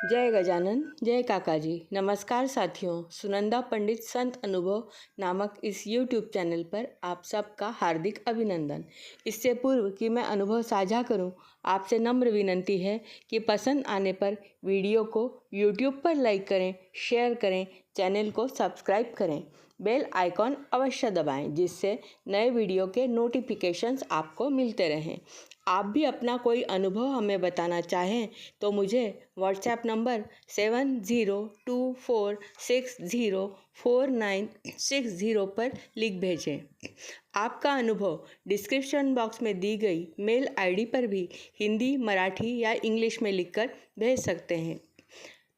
जय गजानन, जय काका जी। नमस्कार साथियों, सुनंदा पंडित संत अनुभव नामक इस YouTube चैनल पर आप सबका हार्दिक अभिनंदन। इससे पूर्व कि मैं अनुभव साझा करूं, आपसे नम्र विनंती है कि पसंद आने पर वीडियो को YouTube पर लाइक करें, शेयर करें, चैनल को सब्सक्राइब करें, बेल आइकॉन अवश्य दबाएं जिससे नए वीडियो के नोटिफिकेशंस आपको मिलते रहें। आप भी अपना कोई अनुभव हमें बताना चाहें तो मुझे व्हाट्सएप नंबर 7024604960 पर लिख भेजें। आपका अनुभव डिस्क्रिप्शन बॉक्स में दी गई मेल आईडी पर भी हिंदी, मराठी या इंग्लिश में लिखकर भेज सकते हैं।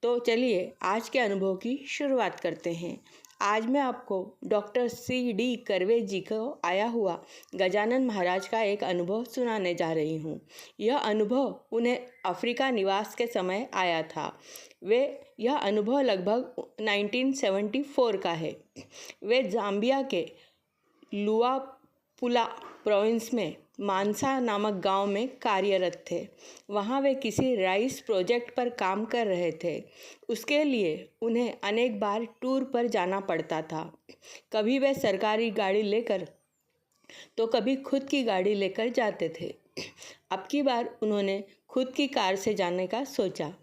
तो चलिए आज के अनुभव की शुरुआत करते हैं। आज मैं आपको डॉक्टर C.D. कर्वे जी को आया हुआ गजानन महाराज का एक अनुभव सुनाने जा रही हूँ। यह अनुभव उन्हें अफ्रीका निवास के समय आया था। यह अनुभव लगभग 1974 का है। वे जाम्बिया के लुआपुला प्रोविंस में मानसा नामक गांव में कार्यरत थे। वहां वे किसी राइस प्रोजेक्ट पर काम कर रहे थे। उसके लिए उन्हें अनेक बार टूर पर जाना पड़ता था। कभी वे सरकारी गाड़ी लेकर तो कभी खुद की गाड़ी लेकर जाते थे। अब की बार उन्होंने खुद की कार से जाने का सोचा।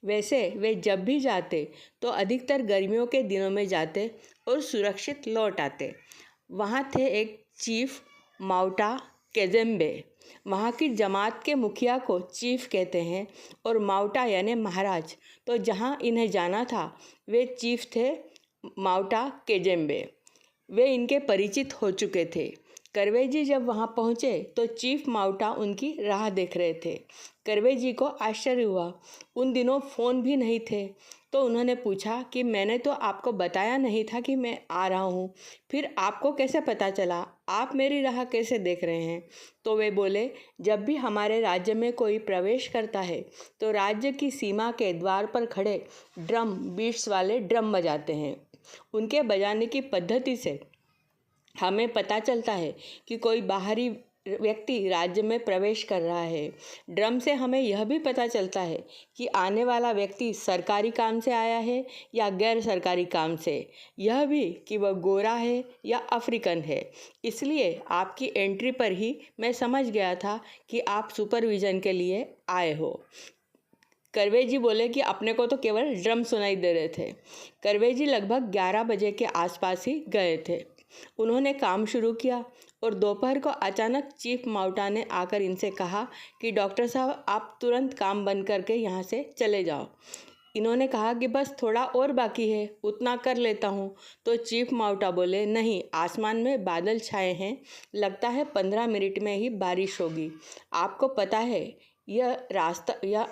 वैसे वे जब भी जाते तो अधिकतर गर्मियों के दिनों में जाते और सुरक्षित लौट आते। वहाँ थे एक चीफ माउटा केजेम्बे। वहाँ की जमात के मुखिया को चीफ कहते हैं और माउटा यानी महाराज। तो जहाँ इन्हें जाना था वे चीफ थे माउटा केजेम्बे। वे इनके परिचित हो चुके थे। कर्वे जी जब वहाँ पहुँचे तो चीफ माउटा उनकी राह देख रहे थे। कर्वे जी को आश्चर्य हुआ। उन दिनों फ़ोन भी नहीं थे। तो उन्होंने पूछा कि मैंने तो आपको बताया नहीं था कि मैं आ रहा हूँ, फिर आपको कैसे पता चला? आप मेरी राह कैसे देख रहे हैं? तो वे बोले, जब भी हमारे राज्य में कोई प्रवेश करता है तो राज्य की सीमा के द्वार पर खड़े ड्रम बीट्स वाले ड्रम बजाते हैं। उनके बजाने की पद्धति से हमें पता चलता है कि कोई बाहरी व्यक्ति राज्य में प्रवेश कर रहा है। ड्रम से हमें यह भी पता चलता है कि आने वाला व्यक्ति सरकारी काम से आया है या गैर सरकारी काम से, यह भी कि वह गोरा है या अफ्रीकन है। इसलिए आपकी एंट्री पर ही मैं समझ गया था कि आप सुपरविज़न के लिए आए हो। कर्वे जी बोले कि अपने को तो केवल ड्रम सुनाई दे रहे थे। कर्वे जी लगभग 11 बजे के आसपास ही गए थे। उन्होंने काम शुरू किया और दोपहर को अचानक चीफ माउटा ने आकर इनसे कहा कि डॉक्टर साहब आप तुरंत काम बंद करके यहाँ से चले जाओ। इन्होंने कहा कि बस थोड़ा और बाकी है, उतना कर लेता हूँ। तो चीफ माउटा बोले, नहीं, आसमान में बादल छाए हैं, लगता है 15 मिनट में ही बारिश होगी। आपको पता है यह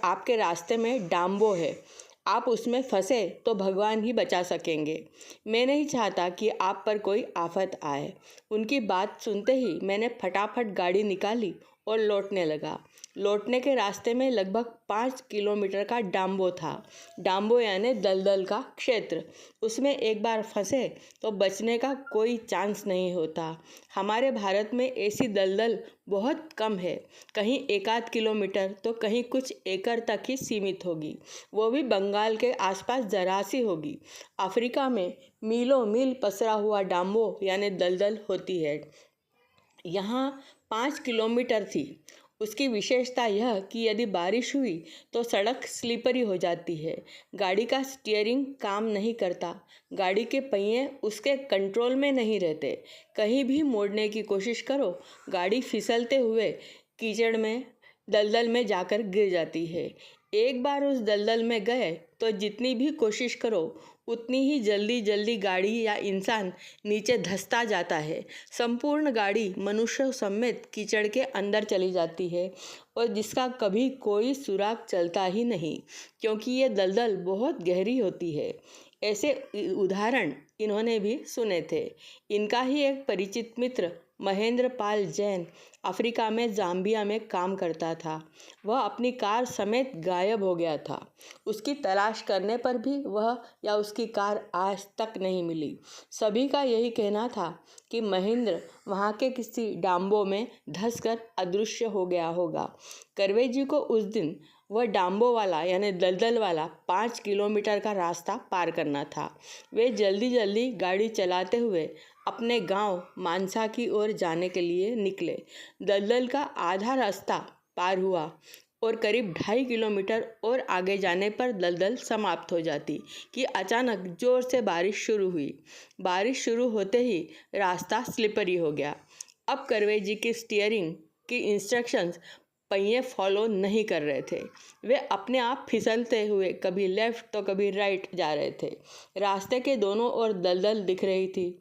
आपके रास्ते में डाम्बो है, आप उसमें फंसे तो भगवान ही बचा सकेंगे। मैं नहीं चाहता कि आप पर कोई आफत आए। उनकी बात सुनते ही मैंने फटाफट गाड़ी निकाली और लौटने लगा। लौटने के रास्ते में लगभग 5 किलोमीटर का डाम्बो था। डाम्बो यानी दलदल का क्षेत्र। उसमें एक बार फंसे तो बचने का कोई चांस नहीं होता। हमारे भारत में ऐसी दलदल बहुत कम है, कहीं 1-8 किलोमीटर तो कहीं कुछ एकड़ तक ही सीमित होगी, वो भी बंगाल के आसपास जरा सी होगी। अफ्रीका में मीलों मील पसरा हुआ डाम्बो यानी दलदल होती है। यहाँ 5 किलोमीटर थी। उसकी विशेषता यह कि यदि बारिश हुई तो सड़क स्लिपरी हो जाती है। गाड़ी का स्टीयरिंग काम नहीं करता, गाड़ी के पहिए उसके कंट्रोल में नहीं रहते। कहीं भी मोड़ने की कोशिश करो, गाड़ी फिसलते हुए कीचड़ में दलदल में जाकर गिर जाती है। एक बार उस दलदल में गए तो जितनी भी कोशिश करो उतनी ही जल्दी गाड़ी या इंसान नीचे धंसता जाता है। संपूर्ण गाड़ी मनुष्य समेत कीचड़ के अंदर चली जाती है और जिसका कभी कोई सुराग चलता ही नहीं, क्योंकि ये दलदल बहुत गहरी होती है। ऐसे उदाहरण इन्होंने भी सुने थे। इनका ही एक परिचित मित्र महेंद्र पाल जैन अफ्रीका में जाम्बिया में काम करता था। वह अपनी कार समेत गायब हो गया था। उसकी तलाश करने पर भी वह या उसकी कार आज तक नहीं मिली। सभी का यही कहना था कि महेंद्र वहाँ के किसी डाम्बो में धंसकर अदृश्य हो गया होगा। कर्वे जी को उस दिन वह डांबो वाला यानी दलदल वाला 5 किलोमीटर का रास्ता पार करना था। वे जल्दी जल्दी गाड़ी चलाते हुए अपने गांव मानसा की ओर जाने के लिए निकले। दलदल का आधा रास्ता पार हुआ और करीब 2.5 किलोमीटर और आगे जाने पर दलदल समाप्त हो जाती कि अचानक जोर से बारिश शुरू हुई। बारिश शुरू होते ही रास्ता स्लिपरी हो गया। अब करवे जी की स्टीयरिंग की इंस्ट्रक्शंस पहिए फॉलो नहीं कर रहे थे। वे अपने आप फिसलते हुए कभी लेफ्ट तो कभी राइट जा रहे थे। रास्ते के दोनों ओर दलदल दिख रही थी।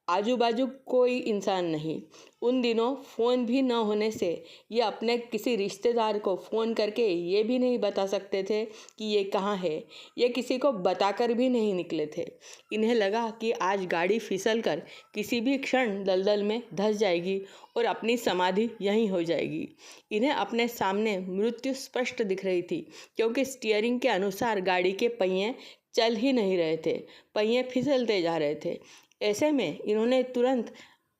आजू बाजू कोई इंसान नहीं। उन दिनों फ़ोन भी न होने से ये अपने किसी रिश्तेदार को फ़ोन करके ये भी नहीं बता सकते थे कि ये कहाँ है। ये किसी को बताकर भी नहीं निकले थे। इन्हें लगा कि आज गाड़ी फिसल कर किसी भी क्षण दलदल में धंस जाएगी और अपनी समाधि यहीं हो जाएगी। इन्हें अपने सामने मृत्यु स्पष्ट दिख रही थी, क्योंकि स्टीयरिंग के अनुसार गाड़ी के पहिए चल ही नहीं रहे थे। पहिए फिसलते जा रहे थे। ऐसे में इन्होंने तुरंत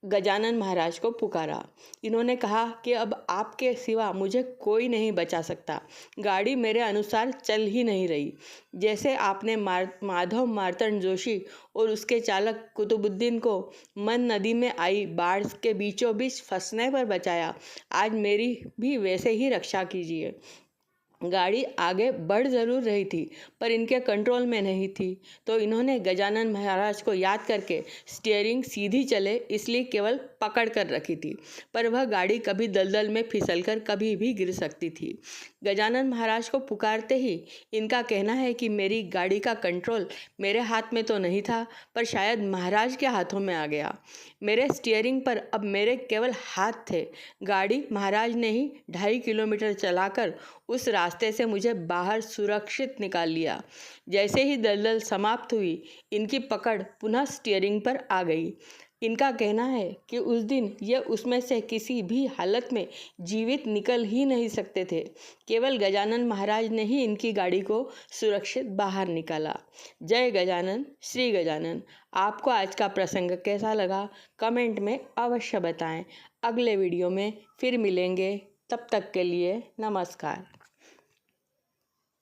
गजानन महाराज को पुकारा। इन्होंने कहा कि अब आपके सिवा मुझे कोई नहीं बचा सकता। गाड़ी मेरे अनुसार चल ही नहीं रही। जैसे आपने माधव मार्तंड जोशी और उसके चालक कुतुबुद्दीन को मन नदी में आई बाढ़ के बीचों बीच फंसने पर बचाया, आज मेरी भी वैसे ही रक्षा कीजिए। गाड़ी आगे बढ़ ज़रूर रही थी, पर इनके कंट्रोल में नहीं थी, तो इन्होंने गजानन महाराज को याद करके स्टीयरिंग सीधी चले इसलिए केवल पकड़ कर रखी थी, पर वह गाड़ी कभी दलदल में फिसलकर कभी भी गिर सकती थी। गजानन महाराज को पुकारते ही इनका कहना है कि मेरी गाड़ी का कंट्रोल मेरे हाथ में तो नहीं था, पर शायद महाराज के हाथों में आ गया। मेरे स्टीयरिंग पर अब मेरे केवल हाथ थे। गाड़ी महाराज ने ही 2.5 किलोमीटर चलाकर उस रास्ते से मुझे बाहर सुरक्षित निकाल लिया। जैसे ही दलदल समाप्त हुई, इनकी पकड़ पुनः स्टीयरिंग पर आ गई। इनका कहना है कि उस दिन ये उसमें से किसी भी हालत में जीवित निकल ही नहीं सकते थे। केवल गजानन महाराज ने ही इनकी गाड़ी को सुरक्षित बाहर निकाला। जय गजानन, श्री गजानन। आपको आज का प्रसंग कैसा लगा कमेंट में अवश्य बताएं। अगले वीडियो में फिर मिलेंगे, तब तक के लिए नमस्कार।